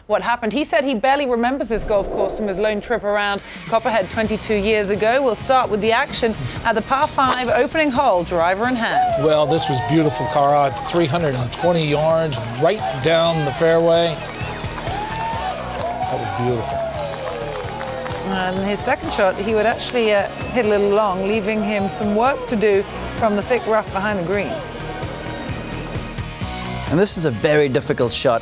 what happened. He said he barely remembers this golf course from his lone trip around Copperhead 22 years ago. We'll start with the action at the par 5 opening hole, driver in hand. Well, this was beautiful, Cara. 320 yards right down the fairway. That was beautiful. And his second shot, he would actually hit a little long, leaving him some work to do from the thick rough behind the green. And this is a very difficult shot.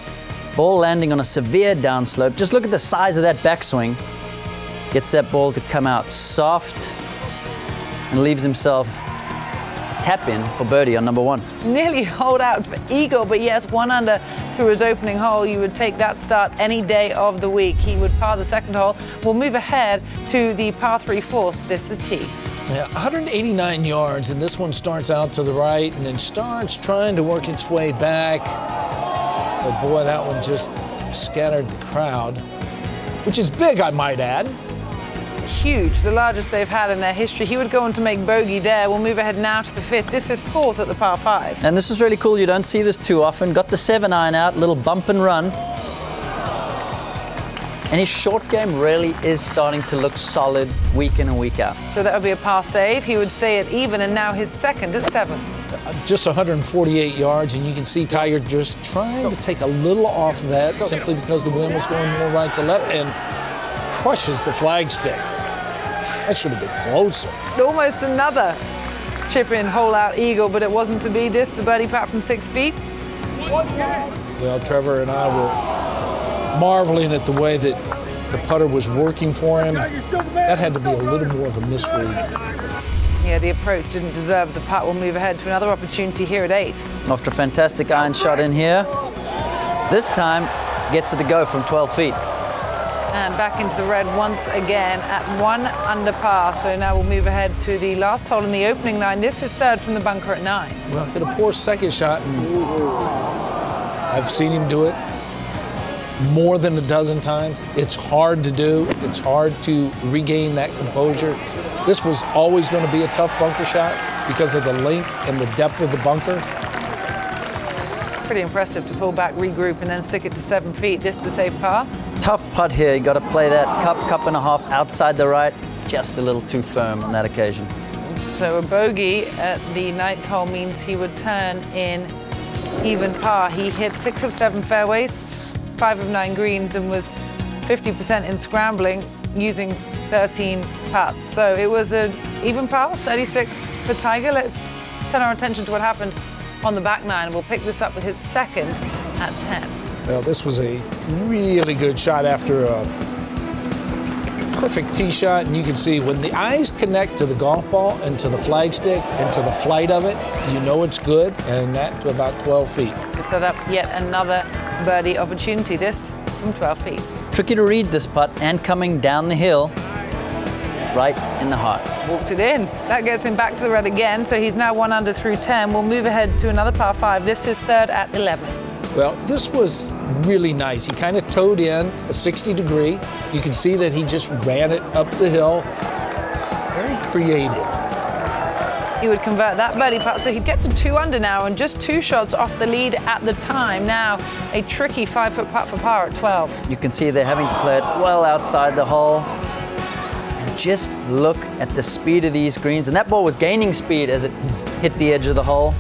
Ball landing on a severe downslope. Just look at the size of that backswing. Gets that ball to come out soft and leaves himself a tap in for birdie on number 1. Nearly holed out for eagle, but yes, 1 under through his opening hole. You would take that start any day of the week. He would par the second hole. We'll move ahead to the par 3 fourth. This is tee. Yeah, 189 yards, and this one starts out to the right and then starts trying to work its way back. But boy, that one just scattered the crowd, which is big, I might add. Huge, the largest they've had in their history. He would go on to make bogey there. We'll move ahead now to the 5th. This is 4th at the par 5. And this is really cool. You don't see this too often. Got the 7-iron out, little bump and run. And his short game really is starting to look solid week in and week out. So that would be a par save. He would stay at even, and now his second at 7. Just 148 yards, and you can see Tiger just trying to take a little off of that simply because the wind was going more right to left, and crushes the flagstick. That should have been closer. Almost another chip-in, hole-out eagle, but it wasn't to be. This, the birdie putt from 6 feet. Well, Trevor and I were marveling at the way that the putter was working for him. That had to be a little more of a misread. Yeah, the approach didn't deserve the putt. We'll move ahead to another opportunity here at 8. After a fantastic iron shot in here, this time gets it to go from 12 feet. And back into the red once again at 1 under par. So now we'll move ahead to the last hole in the opening 9. This is 3rd from the bunker at 9. Well, hit a poor second shot, and I've seen him do it more than a dozen times. It's hard to do. It's hard to regain that composure. This was always going to be a tough bunker shot because of the length and the depth of the bunker. Pretty impressive to pull back, regroup, and then stick it to 7 feet. This to save par. Tough putt here. You got to play that cup and a half outside the right. Just a little too firm on that occasion. So a bogey at the 9th hole means he would turn in even par. He hit 6 of 7 fairways, 5 of 9 greens, and was 50% in scrambling using 13 putts. So it was an even par, 36 for Tiger. Let's turn our attention to what happened on the back 9. We'll pick this up with his second at 10. Well, this was a really good shot after a perfect tee shot, and you can see when the eyes connect to the golf ball and to the flagstick and to the flight of it, you know it's good, and that to about 12 feet. To set up yet another birdie opportunity, this from 12 feet. Tricky to read this putt, and coming down the hill, right in the heart. Walked it in. That gets him back to the red again, so he's now 1 under through 10. We'll move ahead to another par 5. This is 3rd at 11. Well, this was really nice. He kind of towed in a 60 degree. You can see that he just ran it up the hill. Very creative. He would convert that birdie putt, so he'd get to 2 under now, and just 2 shots off the lead at the time. Now, a tricky 5-foot putt for par at 12. You can see they're having to play it well outside the hole. And just look at the speed of these greens. And that ball was gaining speed as it hit the edge of the hole.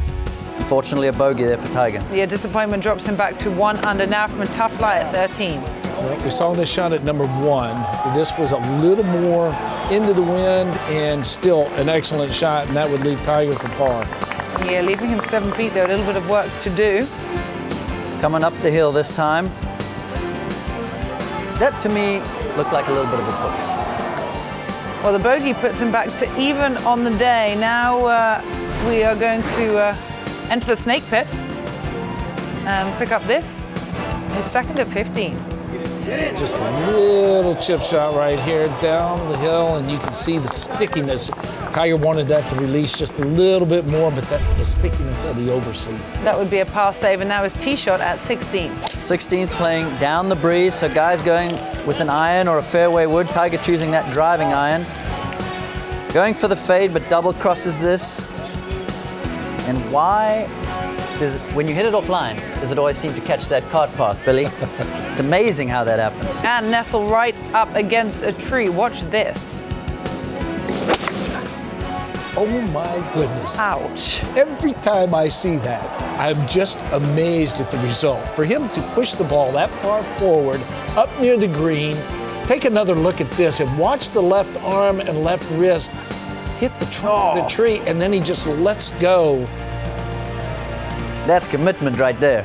Unfortunately, a bogey there for Tiger. Yeah, disappointment drops him back to 1 under now from a tough lie at 13. Well, we saw this shot at number 1. This was a little more into the wind and still an excellent shot, and that would leave Tiger for par. Yeah, leaving him 7 feet there, a little bit of work to do. Coming up the hill this time. That, to me, looked like a little bit of a push. Well, the bogey puts him back to even on the day. Now we are going to enter the snake pit and pick up this, his second at 15. Just a little chip shot right here down the hill, and you can see the stickiness. Tiger wanted that to release just a little bit more, but the stickiness of the overseat. That would be a par save, and now his tee shot at 16. 16th playing down the breeze, so guys going with an iron or a fairway wood. Tiger choosing that driving iron. Going for the fade, but double crosses this. And why when you hit it offline, does it always seem to catch that cart path, Billy? It's amazing how that happens. And nestle right up against a tree. Watch this. Oh my goodness. Ouch. Every time I see that, I'm just amazed at the result. For him to push the ball that far forward, up near the green, take another look at this and watch the left arm and left wrist hit the trunk of the tree, and then he just lets go. That's commitment right there.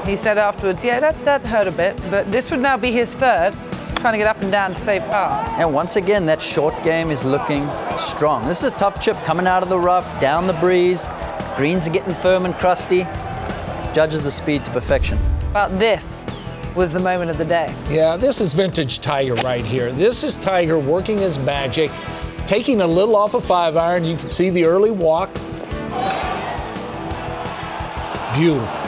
He said afterwards, yeah, that hurt a bit, but this would now be his third, trying to get up and down to save par. And once again, that short game is looking strong. This is a tough chip coming out of the rough, down the breeze. Greens are getting firm and crusty. Judges the speed to perfection. But this was the moment of the day. Yeah, this is vintage Tiger right here. This is Tiger working his magic, taking a little off a 5-iron. You can see the early walk. Beautiful.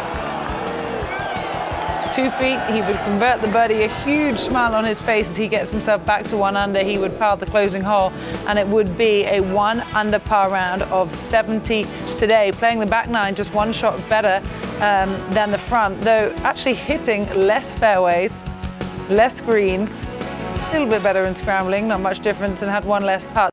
2 feet, he would convert the birdie, a huge smile on his face as he gets himself back to 1 under. He would par the closing hole, and it would be a 1 under par round of 70 today. Playing the back 9 just 1 shot better than the front, though actually hitting less fairways, less greens, a little bit better in scrambling, not much difference, and had 1 less putt.